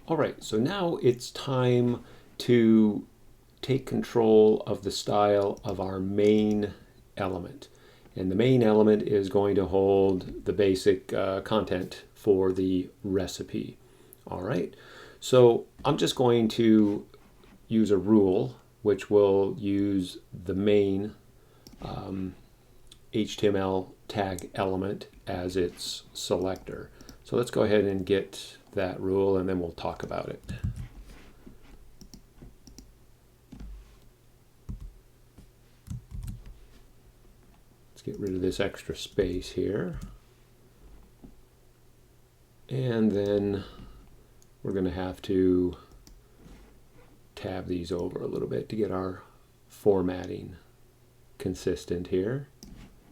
All right, so now it's time to take control of the style of our main element. And the main element is going to hold the basic content for the recipe. All right, so I'm just going to use a rule which will use the main HTML tag element as its selector. So let's go ahead and get that rule and then we'll talk about it. Let's get rid of this extra space here. And then we're going to have to tab these over a little bit to get our formatting consistent here.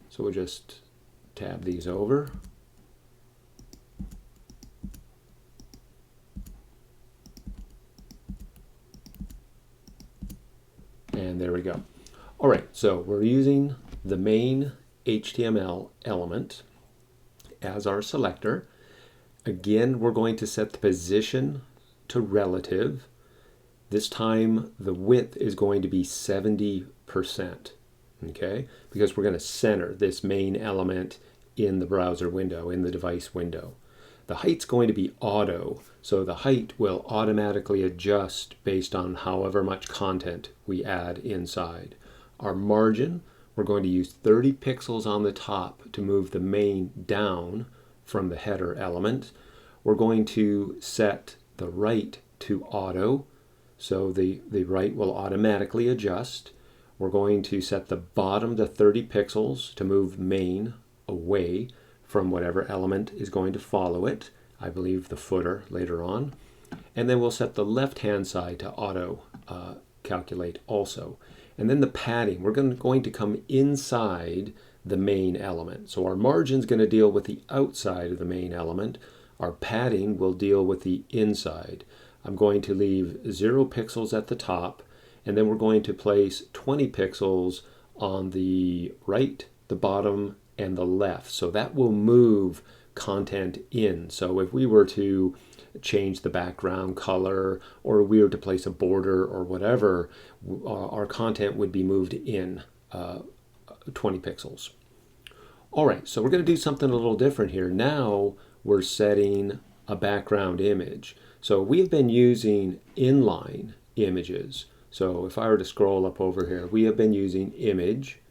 So we'll just tab these over. And there we go. All right, so we're using the main HTML element as our selector. Again, we're going to set the position to relative. This time the width is going to be 70%, okay? Because we're going to center this main element in the browser window, in the device window. The height's going to be auto, so the height will automatically adjust based on however much content we add inside. Our margin, we're going to use 30 pixels on the top to move the main down from the header element. We're going to set the right to auto, so the right will automatically adjust. We're going to set the bottom to 30 pixels to move main away from whatever element is going to follow it. I believe the footer later on. And then we'll set the left-hand side to auto calculate also. And then the padding, we're going to come inside the main element. So our margin is going to deal with the outside of the main element. Our padding will deal with the inside. I'm going to leave 0 pixels at the top, and then we're going to place 20 pixels on the right, the bottom, and the left. So that will move content in. So if we were to change the background color or we were to place a border or whatever, our content would be moved in 20 pixels. All right, so we're going to do something a little different here. Now we're setting a background image. So we've been using inline images. So if I were to scroll up over here, we have been using image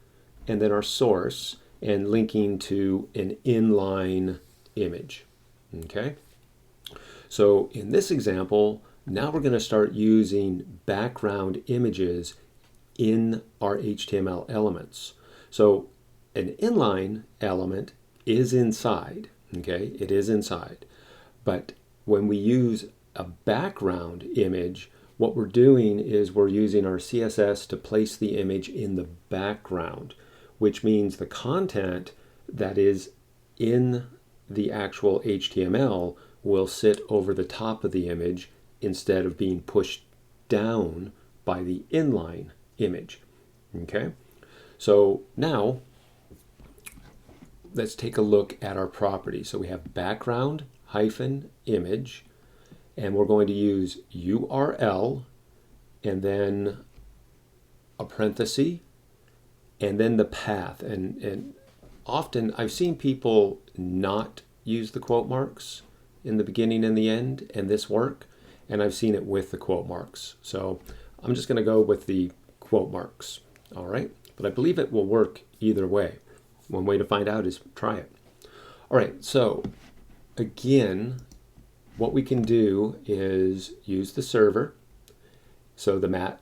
and then our source and linking to an inline image. Okay? So in this example, now we're going to start using background images in our HTML elements. So an inline element is inside, okay? It is inside. But when we use a background image, what we're doing is we're using our CSS to place the image in the background, which means the content that is in the actual HTML will sit over the top of the image instead of being pushed down by the inline image. Okay? So now let's take a look at our properties. So we have background hyphen image, and we're going to use URL and then a parenthesis and then the path. And often I've seen people not use the quote marks in the beginning and the end and this work, and I've seen it with the quote marks. So I'm just going to go with the quote marks. All right, but I believe it will work either way. One way to find out is try it. All right, so again, what we can do is use the server. So the MAT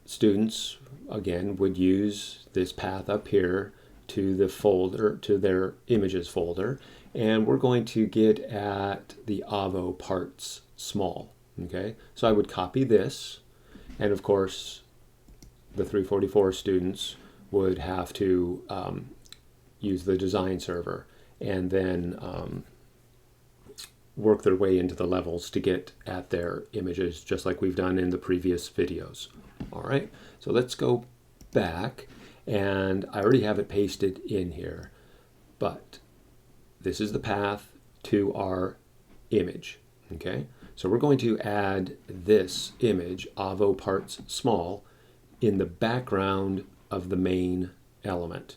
students, again, would use this path up here to the folder, to their images folder, and we're going to get at the AVO parts small. Okay, so I would copy this, and of course, the 344 students would have to use the design server and then work their way into the levels to get at their images, just like we've done in the previous videos. All right, so let's go back, and I already have it pasted in here, but this is the path to our image. Okay, So we're going to add this image, avo parts small, in the background of the main element.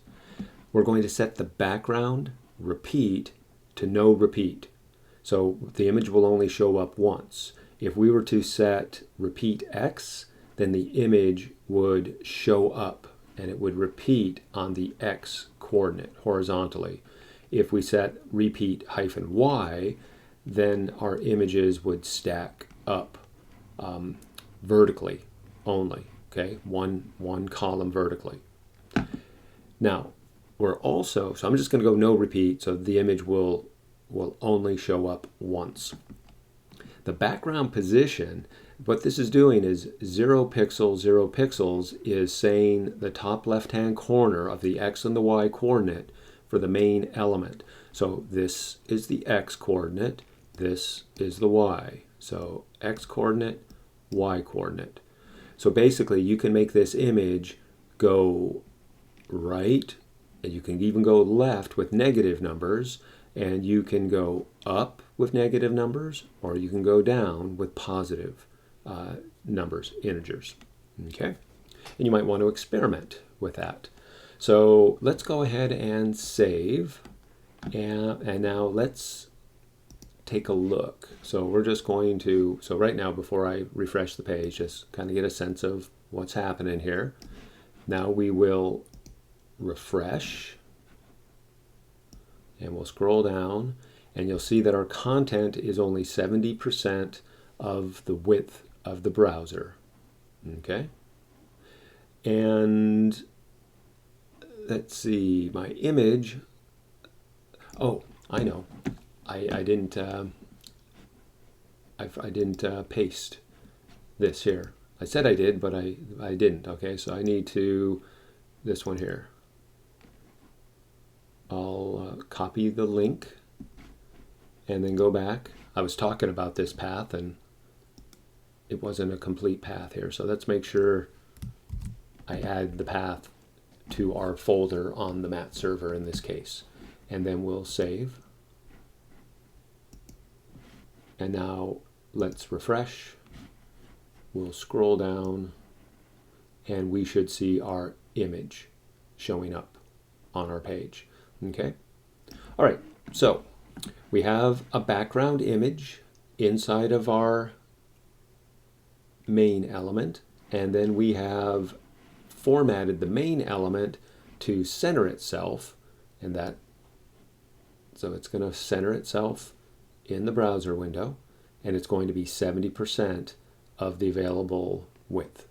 We're going to set the background repeat to no repeat. So the image will only show up once. If we were to set repeat X, then the image would show up and it would repeat on the X coordinate horizontally. If we set repeat -Y, then our images would stack up vertically only, okay? One column vertically. Now, we're also, so I'm just going to go no repeat, so the image will only show up once. The background position, what this is doing is 0 pixels, 0 pixels is saying the top left-hand corner of the X and the Y coordinate for the main element. So this is the X coordinate, this is the Y. So X coordinate, Y coordinate. So basically you can make this image go right, and you can even go left with negative numbers, and you can go up with negative numbers, or you can go down with positive numbers, integers. Okay? And you might want to experiment with that. So let's go ahead and save. And now let's take a look. So we're just going to, so right now before I refresh the page, just kind of get a sense of what's happening here. Now we will refresh and we'll scroll down and you'll see that our content is only 70% of the width of the browser. Okay? And let's see, my image, oh, I know. I didn't paste this here. I said I did, but I didn't. Okay, so I need to, this one here. I'll copy the link and then go back. I was talking about this path and it wasn't a complete path here. So let's make sure I add the path to our folder on the Mat server in this case. And then we'll save. And now let's refresh. We'll scroll down and we should see our image showing up on our page. Okay? All right, so we have a background image inside of our main element, and then we have formatted the main element to center itself, and that, so it's going to center itself in the browser window, and it's going to be 70% of the available width.